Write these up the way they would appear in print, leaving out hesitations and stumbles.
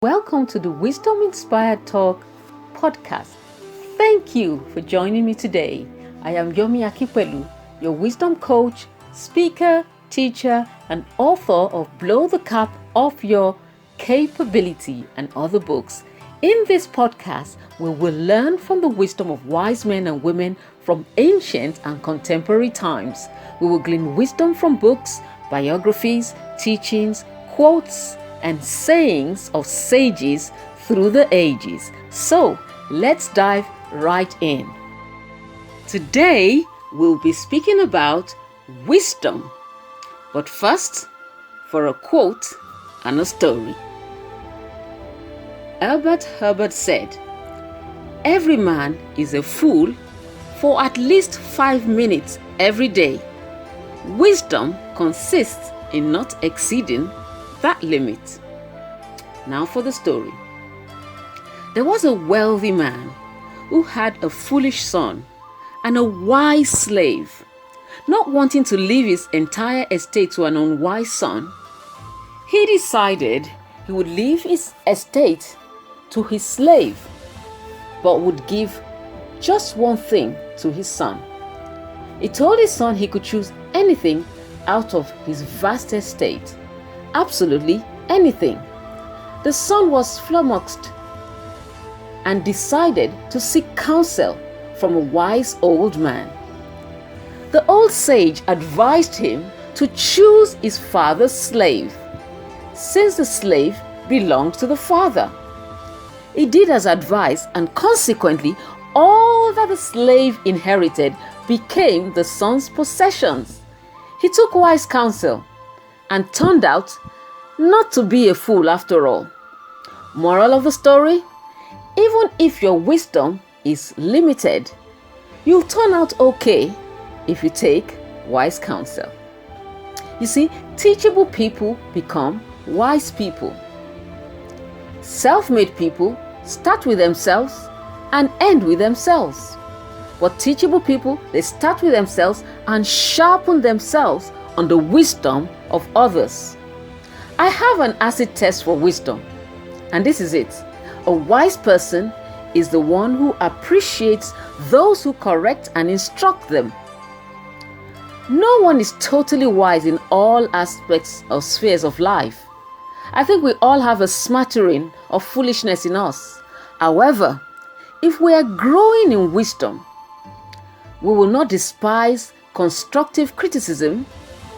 Welcome to the Wisdom Inspired Talk podcast. Thank you for joining me today. I am Yomi Akipelu, your wisdom coach, speaker, teacher, and author of Blow the Cap Off Your Capability and other books. In this podcast, we will learn from the wisdom of wise men and women from ancient and contemporary times. We will glean wisdom from books, biographies, teachings, quotes, and sayings of sages through the ages. So let's dive right in. Today we'll be speaking about wisdom. But first, for a quote and a story. Herbert said, "Every man is a fool for at least 5 minutes every day. Wisdom consists in not exceeding that limit." Now for the story. There was a wealthy man who had a foolish son and a wise slave. Not wanting to leave his entire estate to an unwise son, he decided he would leave his estate to his slave, but would give just one thing to his son. He told his son he could choose anything out of his vast estate. Absolutely anything. The son was flummoxed and decided to seek counsel from a wise old man. The old sage advised him to choose his father's slave, since the slave belonged to the father. He did as advised, and consequently, all that the slave inherited became the son's possessions. He took wise counsel and turned out not to be a fool after all. Moral of the story: even if your wisdom is limited, you'll turn out okay if you take wise counsel. You see, teachable people become wise people. Self-made people start with themselves and end with themselves. But teachable people, they start with themselves and sharpen themselves on the wisdom of others. I have an acid test for wisdom, and this is it. A wise person is the one who appreciates those who correct and instruct them. No one is totally wise in all aspects or spheres of life. I think we all have a smattering of foolishness in us. However, if we are growing in wisdom, we will not despise constructive criticism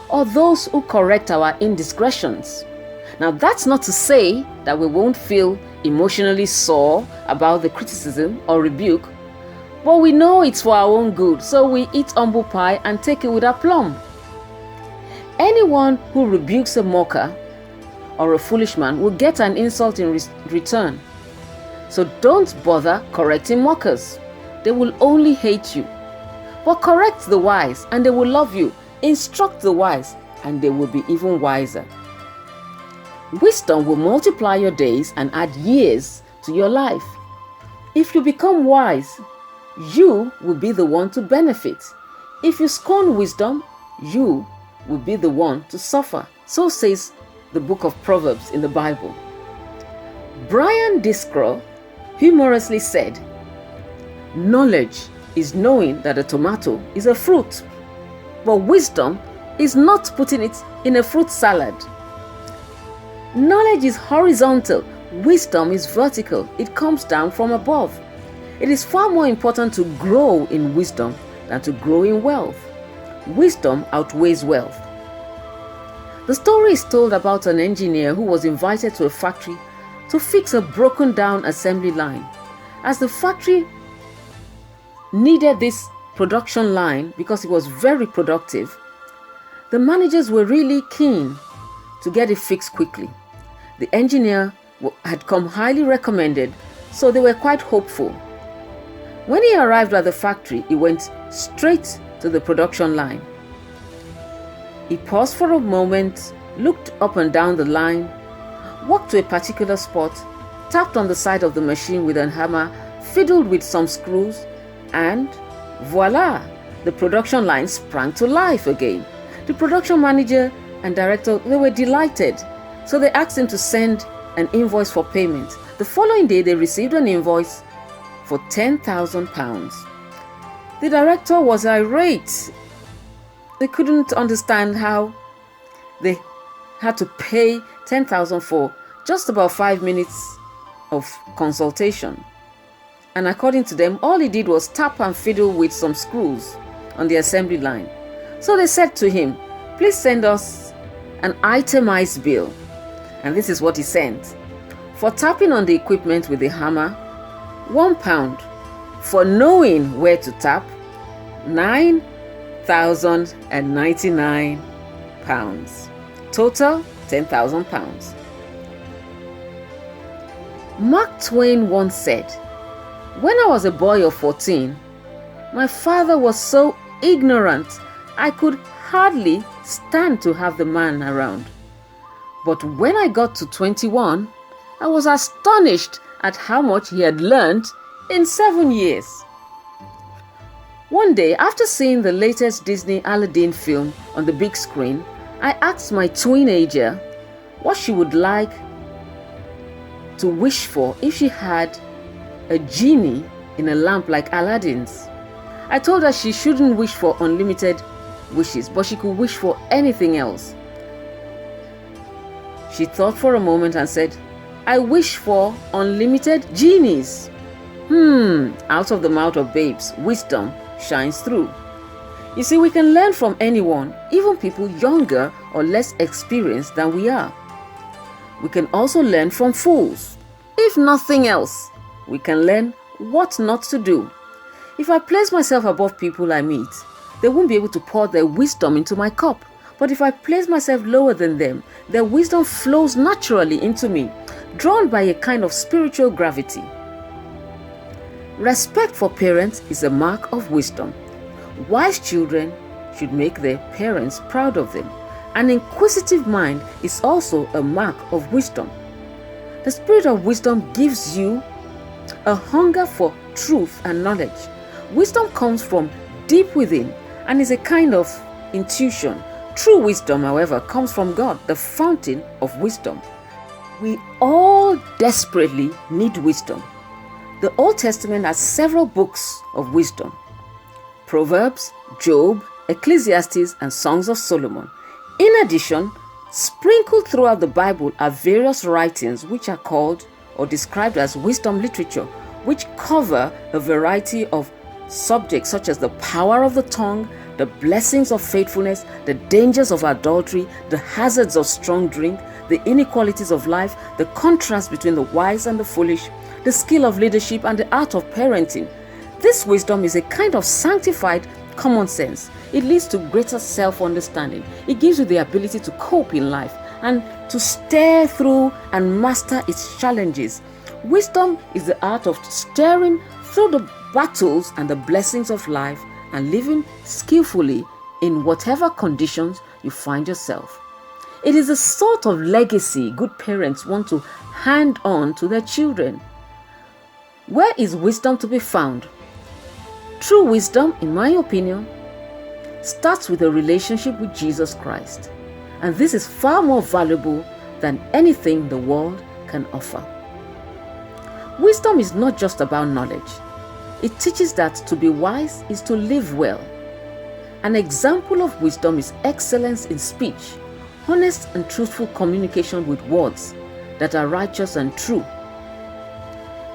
or those who correct our indiscretions. Now, that's not to say that we won't feel emotionally sore about the criticism or rebuke, but we know it's for our own good, so we eat humble pie and take it with aplomb. Anyone who rebukes a mocker or a foolish man will get an insult in return. So don't bother correcting mockers. They will only hate you. But correct the wise and they will love you. Instruct the wise and they will be even wiser. Wisdom will multiply your days and add years to your life. If you become wise, you will be the one to benefit. If you scorn wisdom, you will be the one to suffer. So says the book of Proverbs in the Bible. Brian Discrow humorously said, "Knowledge is knowing that a tomato is a fruit, but wisdom is not putting it in a fruit salad." Knowledge is horizontal, wisdom is vertical. It comes down from above. It is far more important to grow in wisdom than to grow in wealth. Wisdom outweighs wealth. The story is told about an engineer who was invited to a factory to fix a broken down assembly line. As the factory needed this production line because it was very productive, the managers were really keen to get it fixed quickly. The engineer had come highly recommended, so they were quite hopeful. When he arrived at the factory, he went straight to the production line. He paused for a moment, looked up and down the line, walked to a particular spot, tapped on the side of the machine with a hammer, fiddled with some screws, and voila! The production line sprang to life again. The production manager and director, they were delighted. So they asked him to send an invoice for payment. The following day, they received an invoice for £10,000. The director was irate. They couldn't understand how they had to pay £10,000 for just about 5 minutes of consultation. And according to them, all he did was tap and fiddle with some screws on the assembly line. So they said to him, "Please send us an itemized bill." And this is what he sent. For tapping on the equipment with the hammer, £1. For knowing where to tap, £9,099. Total, £10,000. Mark Twain once said, "When I was a boy of 14, my father was so ignorant I could hardly stand to have the man around. But when I got to 21, I was astonished at how much he had learned in 7 years." One day, after seeing the latest Disney Aladdin film on the big screen, I asked my teenager what she would like to wish for if she had a genie in a lamp like Aladdin's. I told her she shouldn't wish for unlimited wishes, but she could wish for anything else. She thought for a moment and said, "I wish for unlimited genies." Out of the mouth of babes, wisdom shines through. You see, we can learn from anyone, even people younger or less experienced than we are. We can also learn from fools. If nothing else, we can learn what not to do. If I place myself above people I meet, they won't be able to pour their wisdom into my cup. But if I place myself lower than them, their wisdom flows naturally into me, drawn by a kind of spiritual gravity. Respect for parents is a mark of wisdom. Wise children should make their parents proud of them. An inquisitive mind is also a mark of wisdom. The spirit of wisdom gives you a hunger for truth and knowledge. Wisdom comes from deep within and is a kind of intuition. True wisdom, however, comes from God, the fountain of wisdom. We all desperately need wisdom. The Old Testament has several books of wisdom: Proverbs, Job, Ecclesiastes, and Songs of Solomon. In addition, sprinkled throughout the Bible are various writings which are called or described as wisdom literature, which cover a variety of subjects such as the power of the tongue, the blessings of faithfulness, the dangers of adultery, the hazards of strong drink, the inequalities of life, the contrast between the wise and the foolish, the skill of leadership, and the art of parenting. This wisdom is a kind of sanctified common sense. It leads to greater self-understanding. It gives you the ability to cope in life and to stare through and master its challenges. Wisdom is the art of staring through the battles and the blessings of life and living skillfully in whatever conditions you find yourself. It is a sort of legacy good parents want to hand on to their children. Where is wisdom to be found? True wisdom, in my opinion, starts with a relationship with Jesus Christ. And this is far more valuable than anything the world can offer. Wisdom is not just about knowledge. It teaches that to be wise is to live well. An example of wisdom is excellence in speech, honest and truthful communication with words that are righteous and true.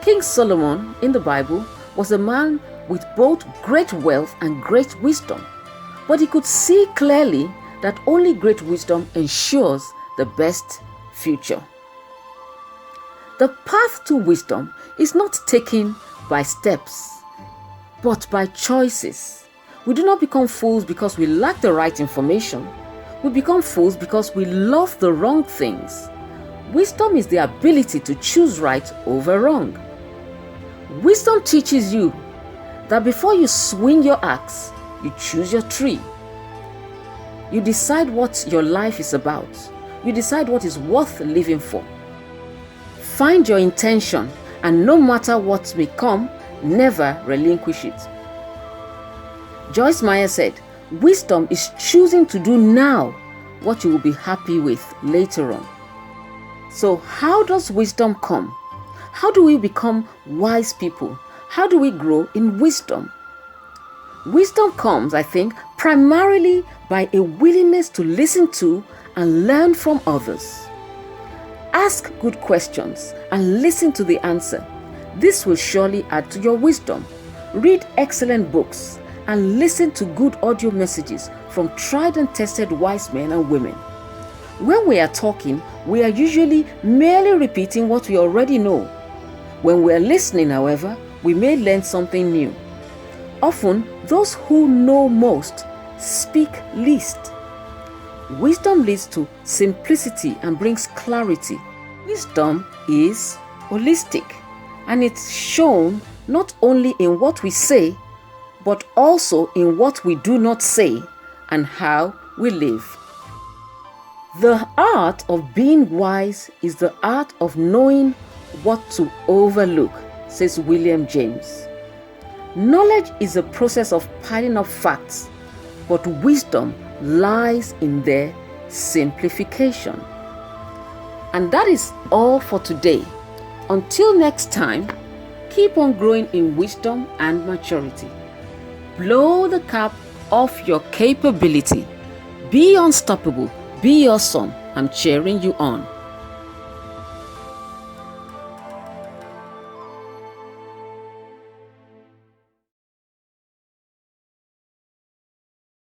King Solomon in the Bible was a man with both great wealth and great wisdom, but he could see clearly that only great wisdom ensures the best future. The path to wisdom is not taken by steps, but by choices. We do not become fools because we lack the right information. We become fools because we love the wrong things. Wisdom is the ability to choose right over wrong. Wisdom teaches you that before you swing your axe, you choose your tree. You decide what your life is about. You decide what is worth living for. Find your intention, and no matter what may come, never relinquish it. Joyce Meyer said, "Wisdom is choosing to do now what you will be happy with later on." So how does wisdom come? How do we become wise people? How do we grow in wisdom? Wisdom comes, I think, primarily by a willingness to listen to and learn from others. Ask good questions and listen to the answer. This will surely add to your wisdom. Read excellent books and listen to good audio messages from tried and tested wise men and women. When we are talking, we are usually merely repeating what we already know. When we are listening, however, we may learn something new. Often, those who know most speak least. Wisdom leads to simplicity and brings clarity. Wisdom is holistic, and it's shown not only in what we say, but also in what we do not say and how we live. The art of being wise is the art of knowing what to overlook, says William James. Knowledge is a process of piling up facts, but wisdom lies in their simplification. And that is all for today. Until next time, keep on growing in wisdom and maturity. Blow the cap off your capability. Be unstoppable. Be awesome. I'm cheering you on.